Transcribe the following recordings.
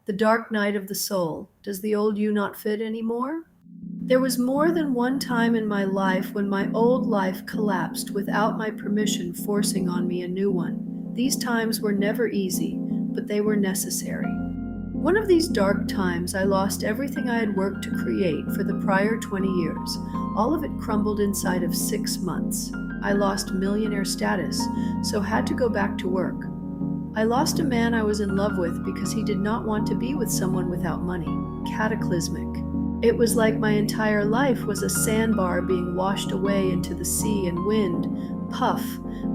The dark night of the soul. Does the old you not fit anymore? There was more than one time in my life when my old life collapsed without my permission, forcing on me a new one. These times were never easy, but they were necessary. One of these dark times, I lost everything I had worked to create for the prior 20 years. All of it crumbled inside of 6 months. I lost millionaire status, so had to go back to work. I lost a man I was in love with because he did not want to be with someone without money. Cataclysmic. It was like my entire life was a sandbar being washed away into the sea and wind. Puff.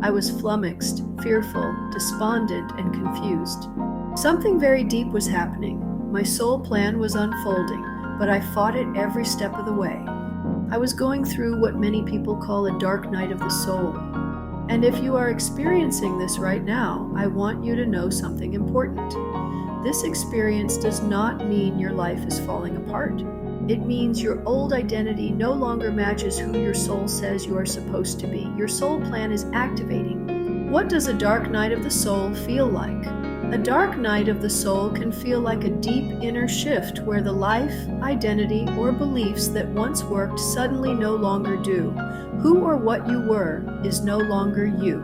I was flummoxed, fearful, despondent, and confused. Something very deep was happening. My soul plan was unfolding, but I fought it every step of the way. I was going through what many people call a dark night of the soul. And if you are experiencing this right now, I want you to know something important. This experience does not mean your life is falling apart. It means your old identity no longer matches who your soul says you are supposed to be. Your soul plan is activating. What does a dark night of the soul feel like? A dark night of the soul can feel like a deep inner shift where the life, identity, or beliefs that once worked suddenly no longer do. Who or what you were is no longer you.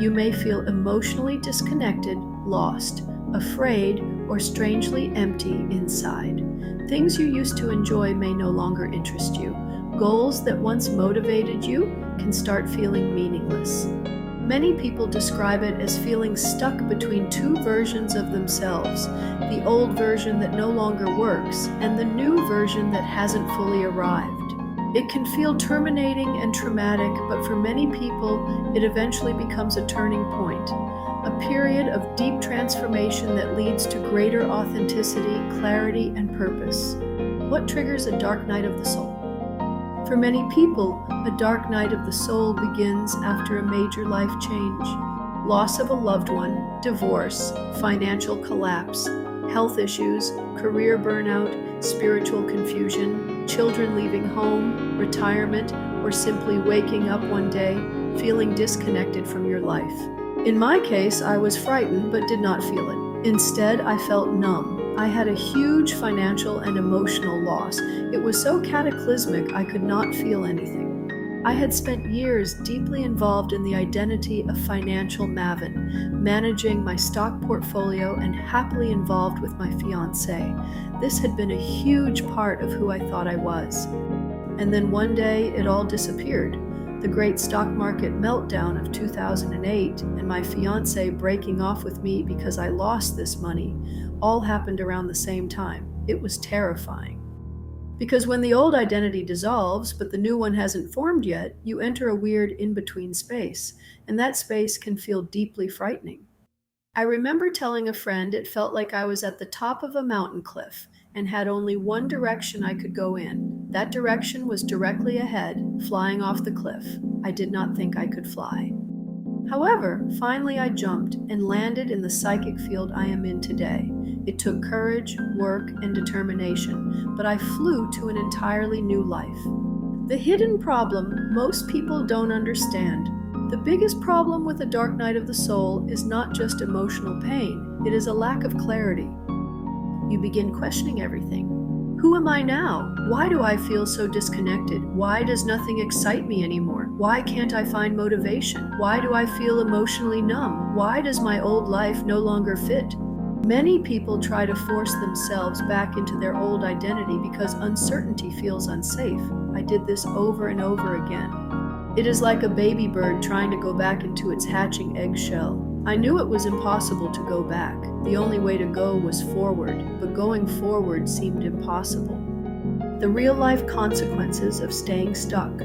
You may feel emotionally disconnected, lost, afraid, or strangely empty inside. Things you used to enjoy may no longer interest you. Goals that once motivated you can start feeling meaningless. Many people describe it as feeling stuck between two versions of themselves, the old version that no longer works and the new version that hasn't fully arrived. It can feel terminating and traumatic, but for many people, it eventually becomes a turning point, a period of deep transformation that leads to greater authenticity, clarity, and purpose. What triggers a dark night of the soul? For many people, a dark night of the soul begins after a major life change. Loss of a loved one, divorce, financial collapse, health issues, career burnout, spiritual confusion, children leaving home, retirement, or simply waking up one day feeling disconnected from your life. In my case, I was frightened but did not feel it. Instead, I felt numb. I had a huge financial and emotional loss. It was so cataclysmic I could not feel anything. I had spent years deeply involved in the identity of financial maven, managing my stock portfolio and happily involved with my fiancé. This had been a huge part of who I thought I was. And then one day it all disappeared. The great stock market meltdown of 2008 and my fiancé breaking off with me because I lost this money all happened around the same time. It was terrifying. Because when the old identity dissolves, but the new one hasn't formed yet, you enter a weird in-between space, and that space can feel deeply frightening. I remember telling a friend it felt like I was at the top of a mountain cliff and had only one direction I could go in. That direction was directly ahead, flying off the cliff. I did not think I could fly. However, finally I jumped and landed in the psychic field I am in today. It took courage, work, and determination, but I flew to an entirely new life. The hidden problem most people don't understand. The biggest problem with a dark night of the soul is not just emotional pain, it is a lack of clarity. You begin questioning everything. Who am I now? Why do I feel so disconnected? Why does nothing excite me anymore? Why can't I find motivation? Why do I feel emotionally numb? Why does my old life no longer fit? Many people try to force themselves back into their old identity because uncertainty feels unsafe. I did this over and over again. It is like a baby bird trying to go back into its hatching eggshell. I knew it was impossible to go back. The only way to go was forward, but going forward seemed impossible. The real-life consequences of staying stuck.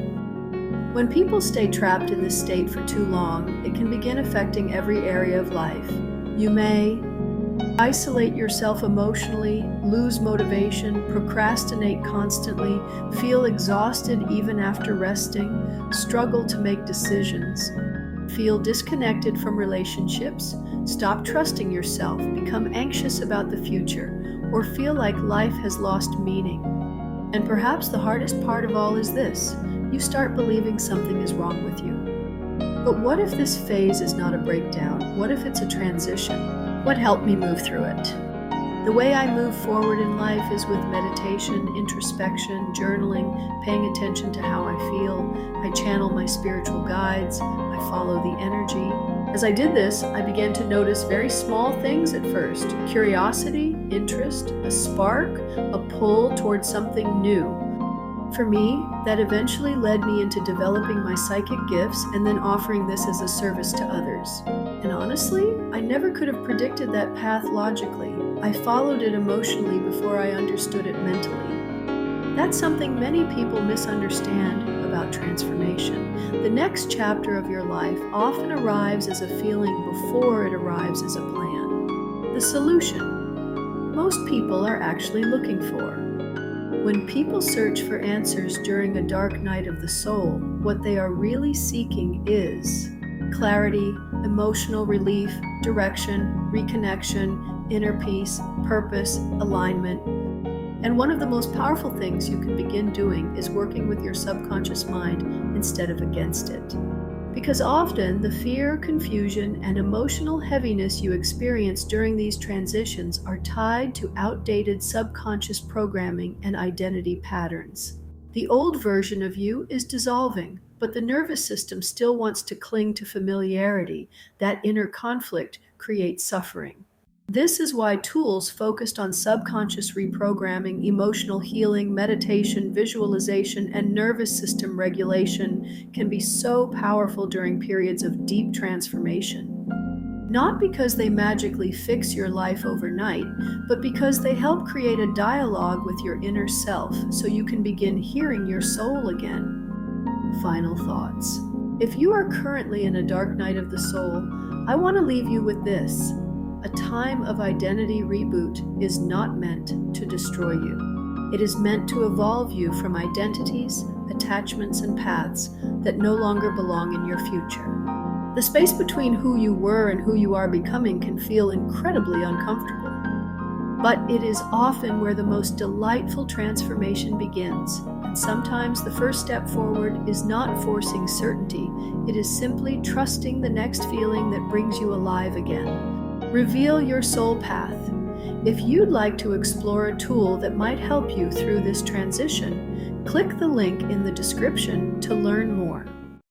When people stay trapped in this state for too long, it can begin affecting every area of life. You may isolate yourself emotionally, lose motivation, procrastinate constantly, feel exhausted even after resting, struggle to make decisions, feel disconnected from relationships, stop trusting yourself, become anxious about the future, or feel like life has lost meaning. And perhaps the hardest part of all is this: you start believing something is wrong with you. But what if this phase is not a breakdown? What if it's a transition? What helped me move through it? The way I move forward in life is with meditation, introspection, journaling, paying attention to how I feel. I channel my spiritual guides. I follow the energy. As I did this, I began to notice very small things at first: curiosity, interest, a spark, a pull towards something new. For me, that eventually led me into developing my psychic gifts and then offering this as a service to others. And honestly, I never could have predicted that path logically. I followed it emotionally before I understood it mentally. That's something many people misunderstand about transformation. The next chapter of your life often arrives as a feeling before it arrives as a plan. The solution most people are actually looking for. When people search for answers during a dark night of the soul, what they are really seeking is clarity, emotional relief, direction, reconnection, inner peace, purpose, alignment. And one of the most powerful things you can begin doing is working with your subconscious mind instead of against it. Because often the fear, confusion, and emotional heaviness you experience during these transitions are tied to outdated subconscious programming and identity patterns. The old version of you is dissolving, but the nervous system still wants to cling to familiarity. That inner conflict creates suffering. This is why tools focused on subconscious reprogramming, emotional healing, meditation, visualization, and nervous system regulation can be so powerful during periods of deep transformation. Not because they magically fix your life overnight, but because they help create a dialogue with your inner self so you can begin hearing your soul again. Final thoughts. If you are currently in a dark night of the soul, I want to leave you with this. A time of identity reboot is not meant to destroy you. It is meant to evolve you from identities, attachments, and paths that no longer belong in your future. The space between who you were and who you are becoming can feel incredibly uncomfortable. But it is often where the most delightful transformation begins. And sometimes the first step forward is not forcing certainty. It is simply trusting the next feeling that brings you alive again. Reveal your soul path. If you'd like to explore a tool that might help you through this transition, click the link in the description to learn more.